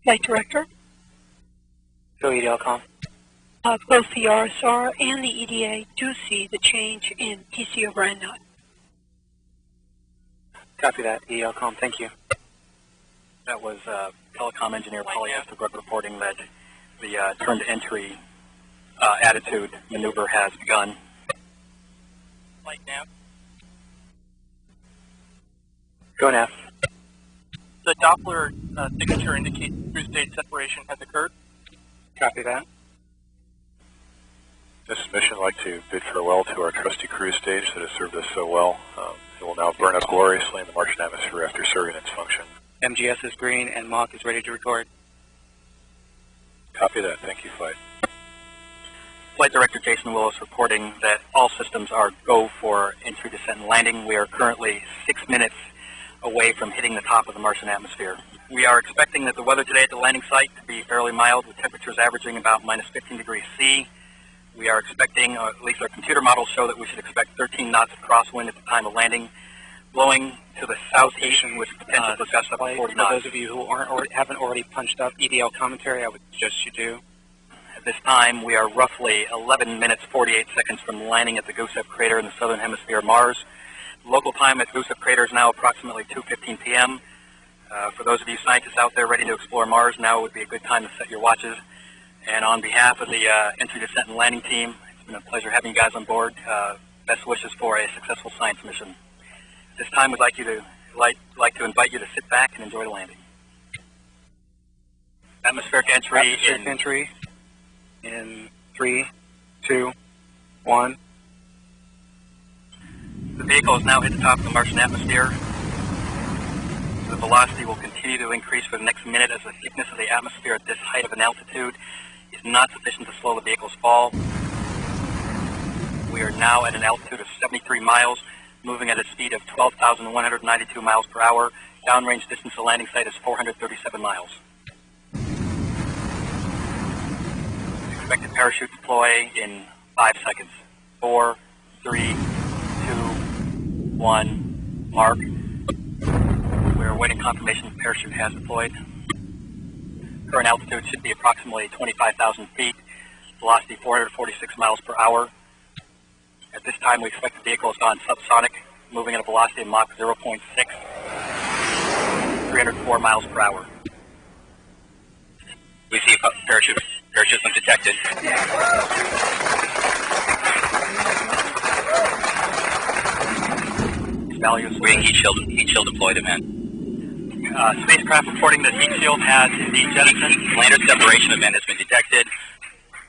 Flight Director. Go EDLCom. Both the RSR and the EDA do see the change in PC over NNOT. Copy that, EDLCom. Thank you. That was telecom engineer polyester Grug reporting that the turn to entry attitude maneuver has begun. Flight nav. Go nav. The Doppler signature indicates cruise stage separation has occurred. Copy that. This mission would like to bid farewell to our trusty cruise stage that has served us so well. It will now burn up gloriously in the Martian atmosphere after serving its function. MGS is green and Mach is ready to record. Copy that. Thank you, Flight. Flight Director Jason Willis reporting that all systems are go for entry, descent, and landing. We are currently 6 minutes away from hitting the top of the Martian atmosphere. We are expecting that the weather today at the landing site to be fairly mild, with temperatures averaging about minus 15 degrees C. We are expecting, or at least our computer models show that we should expect 13 knots of crosswind at the time of landing, blowing to the southeast with potential for gusts up to 40 knots. For those of you who haven't already punched up EDL commentary, I would suggest you do. At this time, we are roughly 11 minutes 48 seconds from landing at the Gusev crater in the southern hemisphere of Mars. Local time at Gusev crater is now approximately 2:15 p.m. For those of you scientists out there ready to explore Mars, now would be a good time to set your watches. And on behalf of the entry, descent, and landing team, it's been a pleasure having you guys on board. Best wishes for a successful science mission. At this time, we'd like to invite you to sit back and enjoy the landing. Atmospheric entry. Entry in 3, 2, 1. The vehicle has now hit the top of the Martian atmosphere. The velocity will continue to increase for the next minute as the thickness of the atmosphere at this height of an altitude is not sufficient to slow the vehicle's fall. We are now at an altitude of 73 miles, moving at a speed of 12,192 miles per hour. Downrange distance to landing site is 437 miles. Expected parachute deploy in 5 seconds. 4, 3, 2, 1, mark. We are awaiting confirmation the parachute has deployed. Current altitude should be approximately 25,000 feet, velocity 446 miles per hour. At this time, we expect the vehicle has gone subsonic, moving at a velocity of Mach 0.6, 304 miles per hour. We see parachute system detected. Values. Wing heat shield deployed, event. Spacecraft reporting that heat shield has indeed jettisoned. Lander separation event has been detected.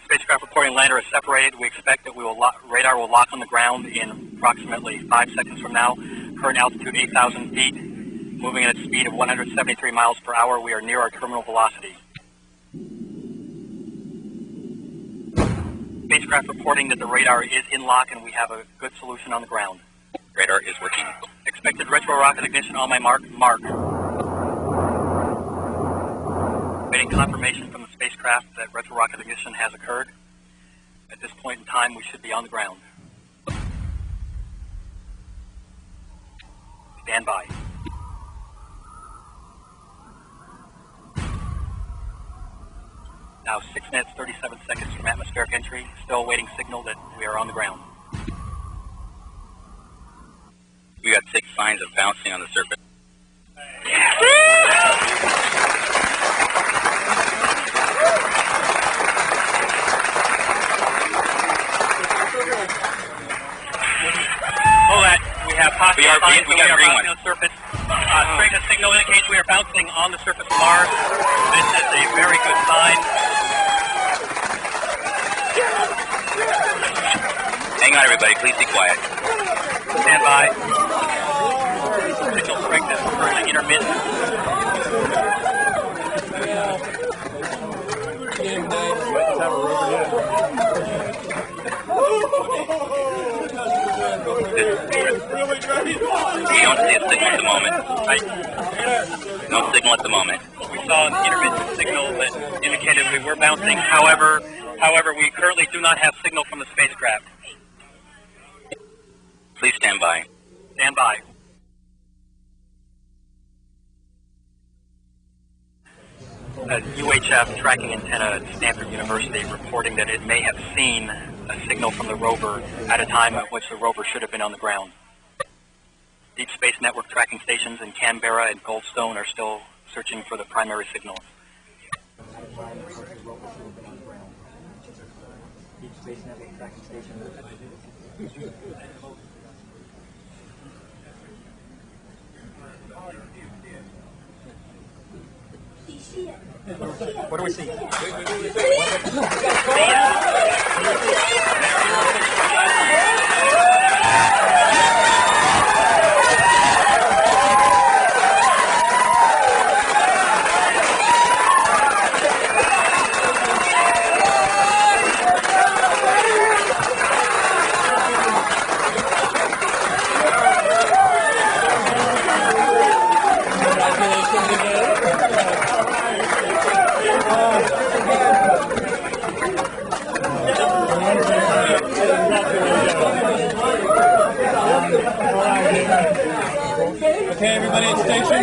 Spacecraft reporting lander is separated. We expect that radar will lock on the ground in approximately 5 seconds from now. Current altitude 8,000 feet, moving at a speed of 173 miles per hour. We are near our terminal velocity. Spacecraft reporting that the radar is in lock and we have a good solution on the ground. Radar is working. Expected retro rocket ignition on my mark. Mark. Waiting confirmation from the spacecraft that retro rocket ignition has occurred. At this point in time, we should be on the ground. Stand by. Now 6 minutes, 37 seconds from atmospheric entry. Still awaiting signal that we are on the ground. We got 6 signs of bouncing on the surface. We have positive signs that we are green bouncing on the surface. Straightness signal indicates we are bouncing on the surface of Mars. This is a very good sign. Hang on, everybody. Please be quiet. Stand by. Signal strength is currently intermittent. We don't see a signal at the moment. Right. No signal at the moment. We saw an intermittent signal that indicated we were bouncing. However, we currently do not have signal from the spacecraft. Please stand by. Stand by. a UHF tracking antenna at Stanford University reporting that it may have seen a signal from the rover at a time at which the rover should have been on the ground. Deep Space Network tracking stations in Canberra and Goldstone are still searching for the primary signal. Deep Space Network tracking stations. What do we see? Okay, everybody at station.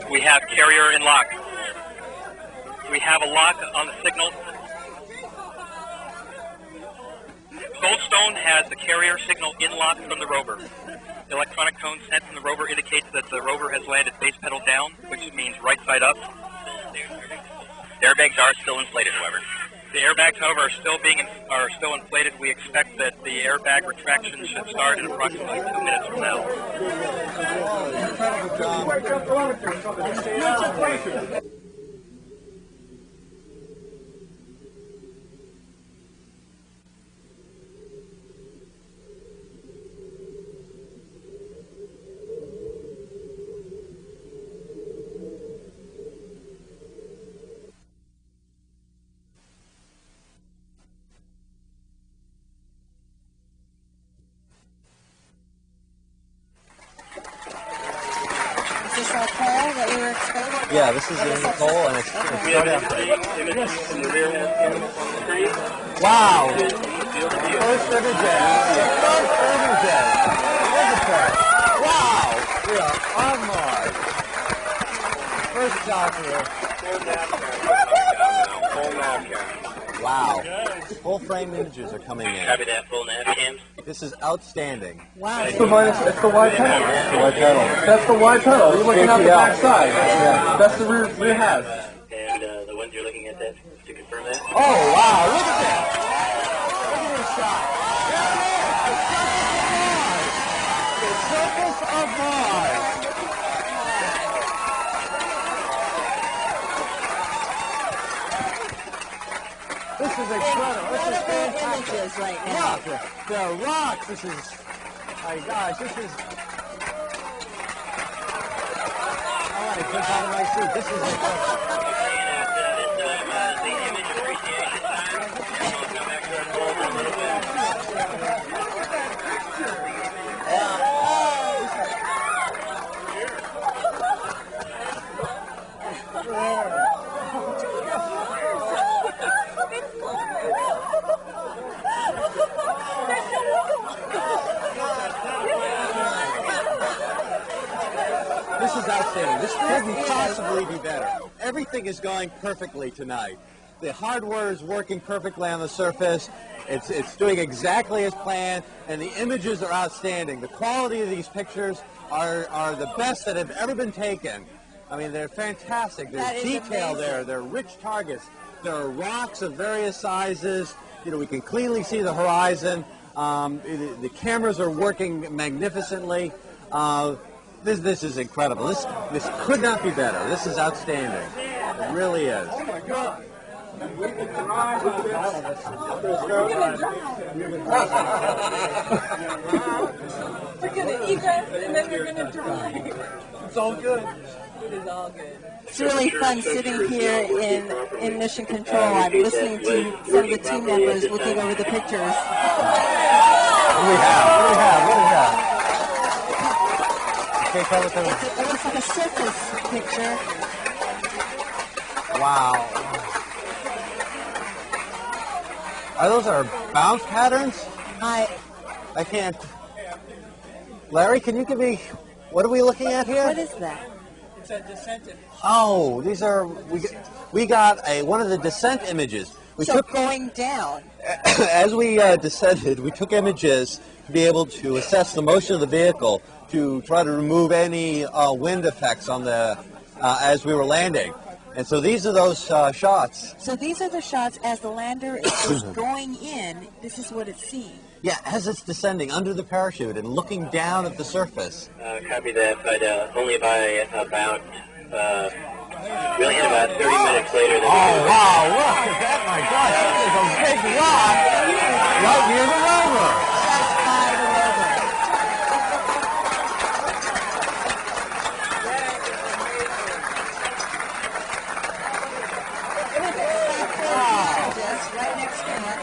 We have carrier in lock. We have a lock on the signal. Goldstone has the carrier signal in lock from the rover. The electronic tone sent from the rover indicates that the rover has landed base pedal down, which means right side up. The airbags are still inflated, however. The airbags, however, are still inflated. We expect that the airbag retraction should start in approximately 2 minutes from now. Yeah, this is in the pole, and it's right after. Wow! First ever day. First ever day. Look at that. Wow! We are on Mars. First Doppler. Wow. Full frame images are coming in. Copy that, full nav cams. This is outstanding. Wow. It's the wide pedal. The wide pedal. That's the wide pedal. You're looking out the back side. Yeah. That's the rear half. And the ones you're looking at that, to confirm that? Oh, wow. Look at that. Look at this shot. The surface of Mars. This is incredible. This is fantastic. Images right now. Look, the rocks. This is, my gosh, this is. I want to jump out of my seat. This is incredible. The image appreciation time. This is outstanding. This couldn't possibly be better. Everything is going perfectly tonight. The hardware is working perfectly on the surface. It's doing exactly as planned, and the images are outstanding. The quality of these pictures are the best that have ever been taken. I mean, they're fantastic. There's detail there. They're rich targets. There are rocks of various sizes. You know, we can clearly see the horizon. The cameras are working magnificently. This is incredible. This could not be better. This is outstanding. It really is. Oh my God. We're going to eat that, and then we're going to drive. It's all good. It is all good. It's really fun sitting here in Mission Control. I'm listening to some of the team members looking over the pictures. What do we have? It looks like a surface picture. Wow. Are those our bounce patterns? I can't. Larry, can you give me, what are we looking at here? What is that? It's a descent image. Oh, these are, we got one of the descent images. We So took, going down. as we descended, we took images to be able to assess the motion of the vehicle to try to remove any wind effects on the, as we were landing. And so these are those shots. So these are the shots as the lander is going in. This is what it's seeing. Yeah, as it's descending under the parachute and looking down at the surface. Copy that, but only by about, we only had about 30 minutes later than Wow, look at that, my gosh, that is a big rock right near the rover. Just by the rover. Just right next to it.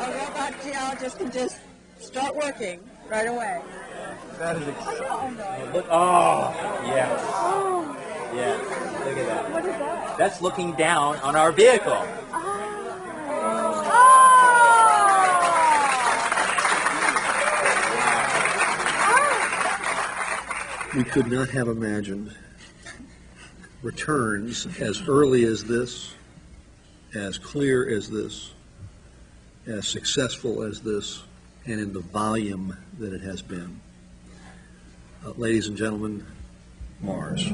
A robot geologist can just start working right away. That is Look, oh, yes. Yes, look at that. What is that? That's looking down on our vehicle. We could not have imagined returns as early as this, as clear as this, as successful as this, and in the volume that it has been. Ladies and gentlemen, Mars.